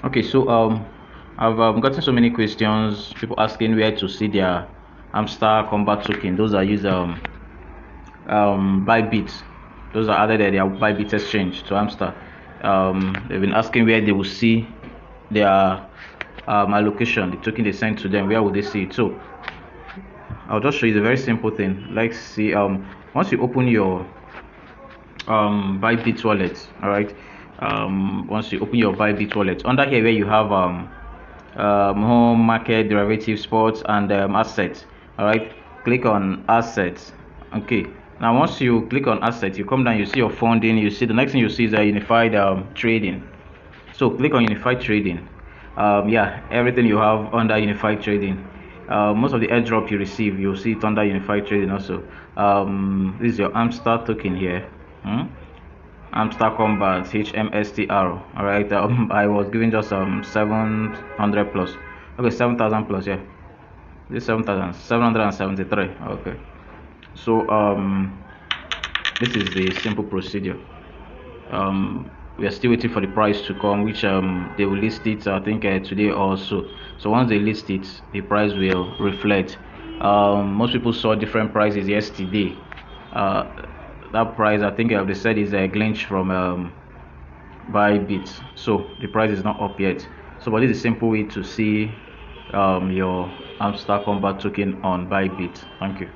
Okay, so I've gotten so many questions, people asking where to see their Hamster Kombat token. Those are used Bybit. Those are added at their Bybit exchange to Hamster. They've been asking where they will see their allocation, the token they sent to them. Where would they see it? So I'll just show you the very simple thing. Let's see. Once you open your Bybit wallet, all right. Once you open your Bybit wallet, under here where you have home, market, derivative, sports, and assets, all right, click on assets. Okay, now once you click on assets, you come down, you see your funding, you see the next thing you see is unified trading. So click on unified trading. Yeah, everything you have under unified trading. Most of the airdrop you receive, you'll see it under unified trading also. This is your Hamster token here. Hamster Kombat HMSTR. All right. I was given just 700 plus. Okay, 7,000 plus. Yeah, this 7,773. Okay. So this is the simple procedure. We are still waiting for the price to come, which they will list it, I think, today also. So once they list it, the price will reflect. Most people saw different prices yesterday. That price, I think, they said is a glitch from Bybit, so the price is not up yet. So but this is a simple way to see your Hamster Combat token on Bybit. Thank you.